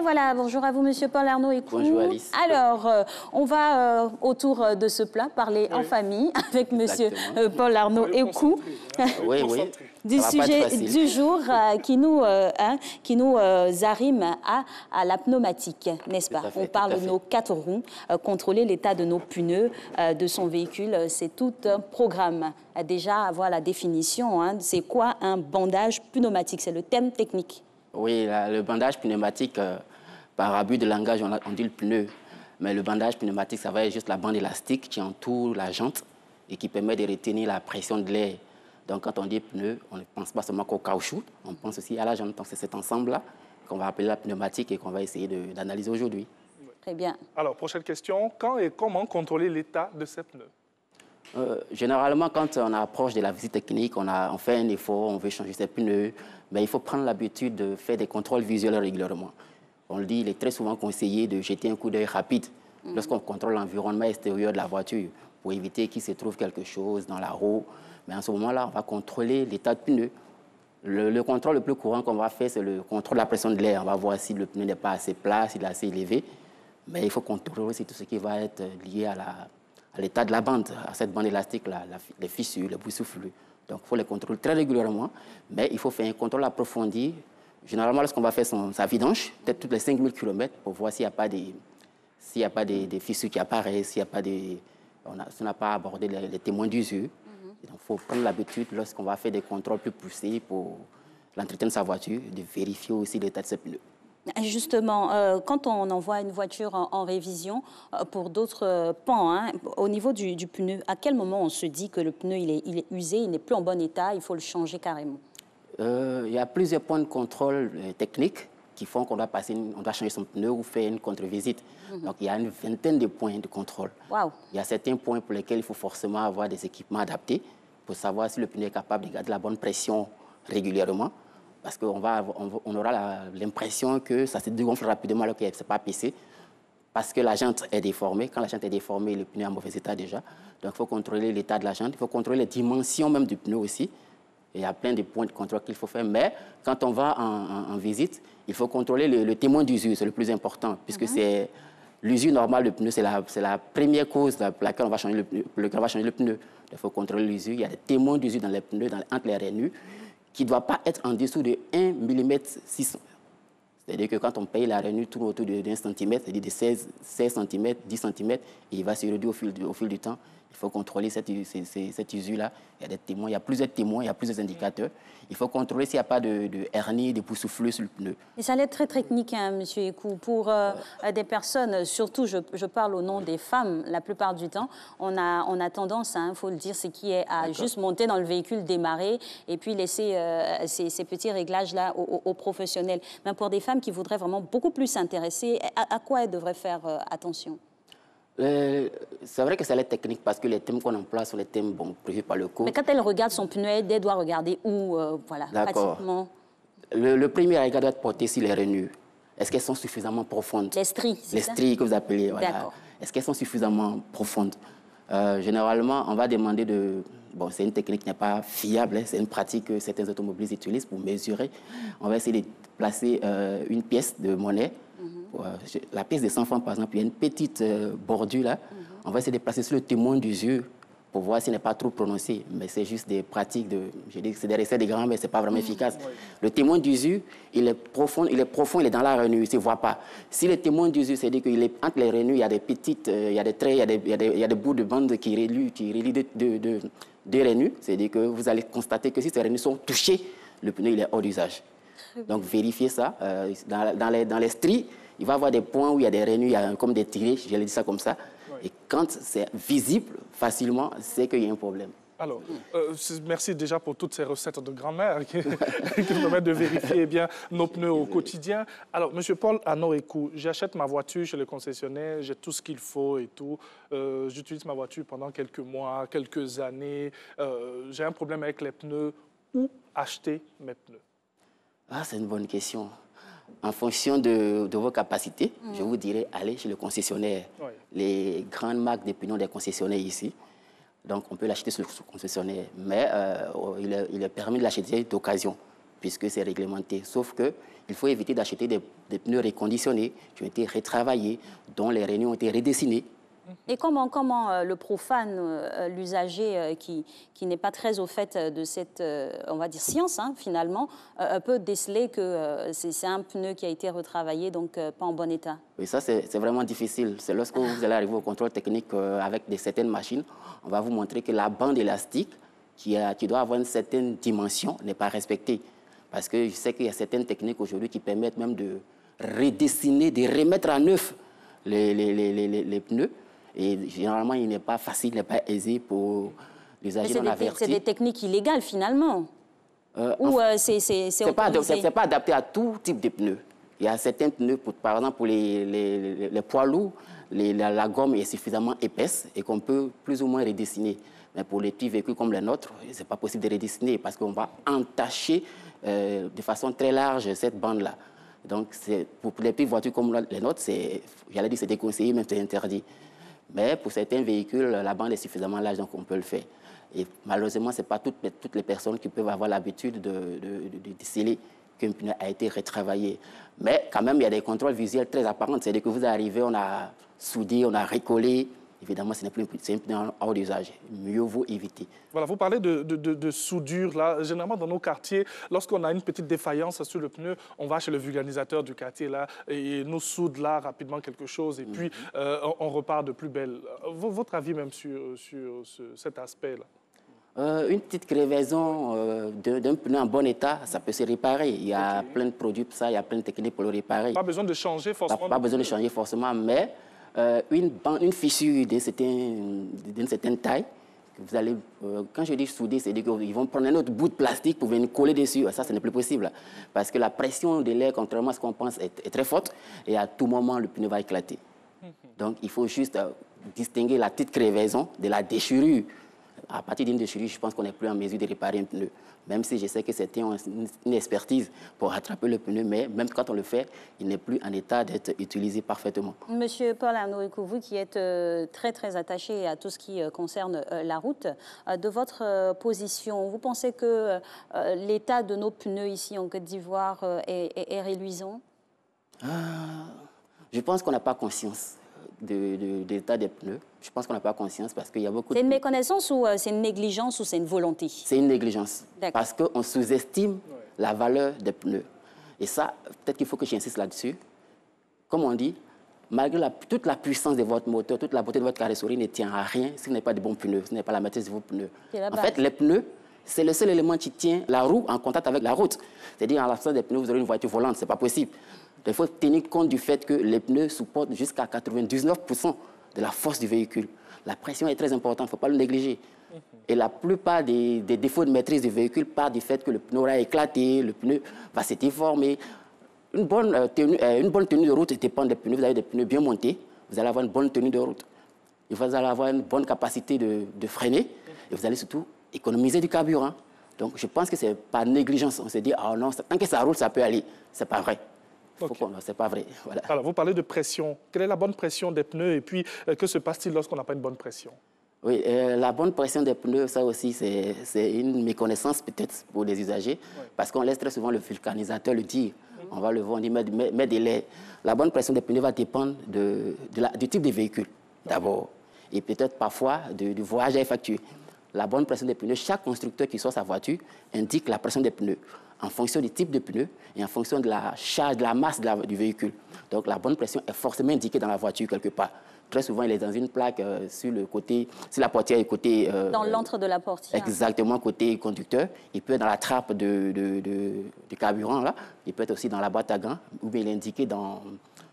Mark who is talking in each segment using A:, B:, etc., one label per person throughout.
A: voilà, bonjour à vous, Monsieur Paul Arnaud Ecou.
B: Bonjour Alice.
A: Alors, on va autour de ce plat parler en famille avec Monsieur Paul Arnaud Ecou.
B: Oui.
A: Du sujet du jour qui nous arrime à la pneumatique, n'est-ce pas? On parle de nos 4 roues, contrôler l'état de nos pneus, de son véhicule, c'est tout un programme. Déjà, avoir la définition, hein, c'est quoi un bandage pneumatique? C'est le thème technique.
B: Oui, le bandage pneumatique, par abus de langage, on dit le pneu. Mais le bandage pneumatique, ça va être juste la bande élastique qui entoure la jante et qui permet de retenir la pression de l'air. Donc, quand on dit pneu, on ne pense pas seulement qu'au caoutchouc, on pense aussi à la jante. Donc, c'est cet ensemble-là qu'on va appeler la pneumatique et qu'on va essayer d'analyser aujourd'hui.
A: Très bien.
C: Alors, prochaine question. Quand et comment contrôler l'état de ces pneus?
B: Généralement, quand on approche de la visite technique, on fait un effort, on veut changer ses pneus, mais il faut prendre l'habitude de faire des contrôles visuels régulièrement. On le dit, il est très souvent conseillé de jeter un coup d'œil rapide lorsqu'on contrôle l'environnement extérieur de la voiture pour éviter qu'il se trouve quelque chose dans la roue. Mais en ce moment-là, on va contrôler l'état de pneu. Le contrôle le plus courant qu'on va faire, c'est le contrôle de la pression de l'air. On va voir si le pneu n'est pas assez plat, s'il est assez élevé. Mais il faut contrôler aussi tout ce qui va être lié à l'état de la bande, à cette bande élastique, les fissures, les boussouflures. Donc, il faut les contrôler très régulièrement, mais il faut faire un contrôle approfondi. Généralement, lorsqu'on va faire sa vidange, peut-être toutes les 5000 km, pour voir s'il n'y a pas des fissures qui apparaissent, si on n'a pas abordé les témoins d'usure. Donc, il faut prendre l'habitude, lorsqu'on va faire des contrôles plus poussés pour l'entretien de sa voiture, de vérifier aussi l'état de ses pneus.
A: Justement, quand on envoie une voiture en révision pour d'autres pans, hein, au niveau du pneu, à quel moment on se dit que le pneu il est usé, il n'est plus en bon état, il faut le changer carrément? Il
B: y a plusieurs points de contrôle techniques qui font qu'on doit changer son pneu ou faire une contre-visite. Donc, il y a une vingtaine de points de contrôle.
A: Wow.
B: Il y a certains points pour lesquels il faut forcément avoir des équipements adaptés pour savoir si le pneu est capable de garder la bonne pression régulièrement. Parce qu'on aura l'impression que ça se dégonfle rapidement alors que ce n'est pas PC. Parce que la jante est déformée. Quand la jante est déformée, le pneu est en mauvais état déjà. Donc, il faut contrôler l'état de la jante. Il faut contrôler les dimensions même du pneu aussi. Il y a plein de points de contrôle qu'il faut faire. Mais quand on va en visite, il faut contrôler le témoin d'usure. C'est le plus important. Puisque c'est l'usure normale du pneu, c'est la première cause pour laquelle on va changer le pneu. Il faut contrôler l'usure. Il y a des témoins d'usure dans les pneus, entre les rainures, qui ne doit pas être en dessous de 1 mm 600. C'est-à-dire que quand on paye la rainure tourne autour d'1 cm, c'est-à-dire de 16 cm, 10 cm, et il va se réduire au fil du temps. Il faut contrôler cette usure-là. Il y a des témoins, il y a plusieurs témoins, il y a plusieurs indicateurs. Il faut contrôler s'il n'y a pas de hernie, de boussouflures sur le pneu.
A: Et ça allait être très technique, hein, Monsieur Ecou. Pour des personnes, surtout je parle au nom des femmes, la plupart du temps, on a tendance, il faut le dire, c'est qui est à juste monter dans le véhicule, démarrer et puis laisser ces petits réglages-là aux professionnels. Mais pour des femmes qui voudraient vraiment beaucoup plus s'intéresser, à quoi elles devraient faire attention?
B: C'est vrai que ça l'est technique parce que les thèmes qu'on emploie sont les thèmes prévus par le code.
A: Mais quand elle regarde son pneu, elle doit regarder où, voilà, pratiquement.
B: Le premier regard doit être porté sur les rainures. Est-ce qu'elles sont suffisamment profondes?
A: Les stries, c'est ça?
B: Les stries que vous appelez, voilà. Est-ce qu'elles sont suffisamment profondes? Généralement, on va demander de... Bon, c'est une technique qui n'est pas fiable, hein, c'est une pratique que certains automobilistes utilisent pour mesurer. On va essayer de placer une pièce de monnaie. La pièce de 100 francs, par exemple, il y a une petite bordure là. On va essayer de placer sur le témoin d'usure pour voir s'il n'est pas trop prononcé. Mais c'est juste des pratiques je dis que c'est des recettes de grands, mais ce n'est pas vraiment efficace. Le témoin d'usure, il est profond, il est dans la rainure, il ne se voit pas. Si le témoin d'usure, c'est-à-dire qu'entre les rainures, il y a des petites, il y a des traits, il y a des bouts de bande qui relient deux rainures. C'est-à-dire que vous allez constater que si ces rainures sont touchées, le pneu il est hors d'usage. Donc vérifiez ça. Dans les stries, il va y avoir des points où il y a des rainures, il y a comme des tirés, je l'ai dit ça comme ça. Et quand c'est visible facilement, c'est qu'il y a un problème.
C: Alors, merci déjà pour toutes ces recettes de grand-mère qui nous permettent de vérifier bien nos pneus au quotidien. Alors, M. Paul Arnaud Ecou, j'achète ma voiture chez le concessionnaire, j'ai tout ce qu'il faut et tout. J'utilise ma voiture pendant quelques mois, quelques années. J'ai un problème avec les pneus. Où acheter mes pneus?
B: Ah, c'est une bonne question. En fonction de vos capacités, je vous dirais, allez chez le concessionnaire. Les grandes marques de pneus des concessionnaires ici. Donc, on peut l'acheter sur le concessionnaire. Mais il est permis de l'acheter d'occasion. puisque c'est réglementé. Sauf qu'il faut éviter d'acheter des pneus réconditionnés, qui ont été retravaillés, dont les rainures ont été redessinées.
A: Et comment le profane, l'usager qui n'est pas très au fait de cette, on va dire, science, hein, finalement, peut déceler que c'est un pneu qui a été retravaillé, donc pas en bon état?
B: Oui, ça, c'est vraiment difficile. C'est lorsque vous allez arriver au contrôle technique avec certaines machines, on va vous montrer que la bande élastique, qui doit avoir une certaine dimension, n'est pas respectée. Parce que je sais qu'il y a certaines techniques aujourd'hui qui permettent même de redessiner, de remettre à neuf les pneus. Et généralement, il n'est pas facile, il n'est pas aisé pour l'usager non averti.
A: C'est des techniques illégales, finalement. Ou c'est
B: pas adapté à tout type de pneus. Il y a certains pneus, par exemple, pour les poids lourds, la gomme est suffisamment épaisse et qu'on peut plus ou moins redessiner. Mais pour les petits véhicules comme les nôtres, ce n'est pas possible de redessiner parce qu'on va entacher de façon très large cette bande-là. Donc, pour les petites voitures comme les nôtres, j'allais dire c'est déconseillé, même c'est interdit. Mais pour certains véhicules, la bande est suffisamment large, donc on peut le faire. Et malheureusement, ce n'est pas toutes les personnes qui peuvent avoir l'habitude de déceler qu'un pneu a été retravaillé. Mais quand même, il y a des contrôles visuels très apparents. C'est-à-dire que vous arrivez, on a soudé, on a recollé. Évidemment, c'est un pneu hors d'usage. Mieux vaut éviter. Voilà,
C: vous parlez de soudure. Là. Généralement, dans nos quartiers, lorsqu'on a une petite défaillance sur le pneu, on va chez le vulcanisateur du quartier là, et nous soude là rapidement quelque chose et puis on repart de plus belle. Votre avis même sur cet aspect-là?
B: Une petite crevaison d'un pneu en bon état, ça peut se réparer. Il y a plein de produits pour ça, il y a plein de techniques pour le réparer.
C: Pas besoin de changer forcément.
B: Pas besoin de changer forcément, mais une fissure d'une certaine taille, vous allez, quand je dis souder, c'est dire qu'ils vont prendre un autre bout de plastique pour venir coller dessus. Ça, ce n'est plus possible. Parce que la pression de l'air, contrairement à ce qu'on pense, est très forte et à tout moment, le pneu va éclater. Donc, il faut juste distinguer la petite crevaison de la déchirure. À partir d'une déchirure, je pense qu'on n'est plus en mesure de réparer un pneu. Même si je sais que c'était une expertise pour rattraper le pneu, mais même quand on le fait, il n'est plus en état d'être utilisé parfaitement.
A: Monsieur Paul Anorekou, vous qui êtes très, très attaché à tout ce qui concerne la route, de votre position, vous pensez que l'état de nos pneus ici en Côte d'Ivoire est réluisant?
B: Je pense qu'on n'a pas conscience de l'état des pneus. Je pense qu'on n'a pas conscience parce qu'il y a beaucoup de...
A: C'est une méconnaissance ou c'est une négligence ou c'est une volonté? C'est
B: une négligence. Parce qu'on sous-estime la valeur des pneus. Et ça, peut-être qu'il faut que j'insiste là-dessus. Comme on dit, malgré toute la puissance de votre moteur, toute la beauté de votre carrosserie ne tient à rien si vous n'avez pas de bons pneus, si vous n'avez pas la maîtrise de vos pneus. En fait, les pneus, c'est le seul élément qui tient la roue en contact avec la route. C'est-à-dire, en l'absence des pneus, vous aurez une voiture volante. Ce n'est pas possible. Il faut tenir compte du fait que les pneus supportent jusqu'à 99% de la force du véhicule. La pression est très importante, il ne faut pas le négliger. Et la plupart des défauts de maîtrise du véhicule partent du fait que le pneu aura éclaté, le pneu va se déformer. Une bonne tenue de route dépend des pneus. Vous avez des pneus bien montés, vous allez avoir une bonne tenue de route. Et vous allez avoir une bonne capacité de freiner et vous allez surtout économiser du carburant. Donc je pense que ce n'est pas négligence. On se dit, ah non, tant que ça roule, ça peut aller. Ce n'est pas vrai. C'est pas vrai. Voilà.
C: Alors, vous parlez de pression. Quelle est la bonne pression des pneus et puis que se passe-t-il lorsqu'on n'a pas une bonne pression?
B: Oui, la bonne pression des pneus, ça aussi, c'est une méconnaissance peut-être pour les usagers parce qu'on laisse très souvent le vulcanisateur le dire. On va le voir, on dit, mets des laits. La bonne pression des pneus va dépendre du type de véhicule, d'abord. Et peut-être parfois du voyage à effectuer. La bonne pression des pneus, chaque constructeur qui sort sa voiture indique la pression des pneus en fonction du type de pneu et en fonction de la charge, de la masse du véhicule. Donc la bonne pression est forcément indiquée dans la voiture quelque part. Très souvent, elle est dans une plaque sur la portière et côté...
A: dans l'antre de la portière.
B: Exactement, côté conducteur. Il peut être dans la trappe de carburant, là. Il peut être aussi dans la boîte à gants, ou bien il est indiqué dans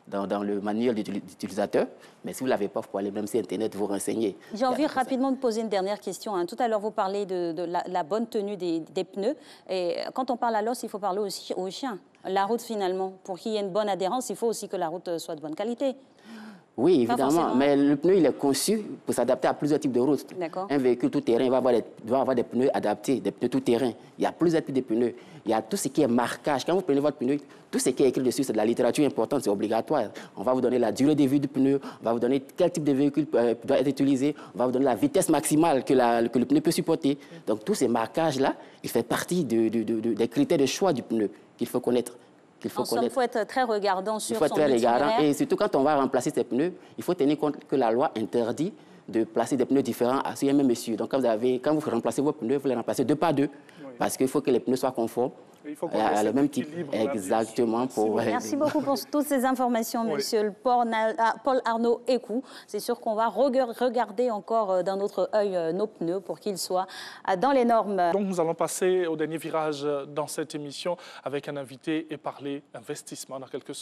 B: le manuel d'utilisateur. Mais si vous ne l'avez pas, vous pouvez aller même sur Internet vous renseigner.
A: J'ai envie rapidement de poser une dernière question. Tout à l'heure, vous parlez de la bonne tenue des pneus. Et quand on parle à l'os, il faut parler aussi aux chiens. La route, finalement, pour qu'il y ait une bonne adhérence, il faut aussi que la route soit de bonne qualité.
B: Oui, évidemment, mais le pneu, il est conçu pour s'adapter à plusieurs types de routes. Un véhicule tout-terrain doit avoir des pneus adaptés, des pneus tout-terrain. Il y a plusieurs types de pneus. Il y a tout ce qui est marquage. Quand vous prenez votre pneu, tout ce qui est écrit dessus, c'est de la littérature importante, c'est obligatoire. On va vous donner la durée de vie du pneu, on va vous donner quel type de véhicule doit être utilisé, on va vous donner la vitesse maximale que le pneu peut supporter. Donc tous ces marquages-là, il fait partie des critères de choix du pneu qu'il faut connaître.
A: Il faut être très regardant sur son itinéraire.
B: Il faut être très regardant et surtout quand on va remplacer ces pneus, il faut tenir compte que la loi interdit de placer des pneus différents sur un même essieu. Donc quand vous remplacez vos pneus, vous les remplacez 2 par 2 parce qu'il faut que les pneus soient conformes.
C: Il faut
B: le même type. Exactement.
A: Merci beaucoup pour toutes ces informations, monsieur Paul Arnaud Ekou. C'est sûr qu'on va regarder encore d'un autre œil nos pneus pour qu'ils soient dans les normes.
C: Donc nous allons passer au dernier virage dans cette émission avec un invité et parler investissement dans quelques secondes.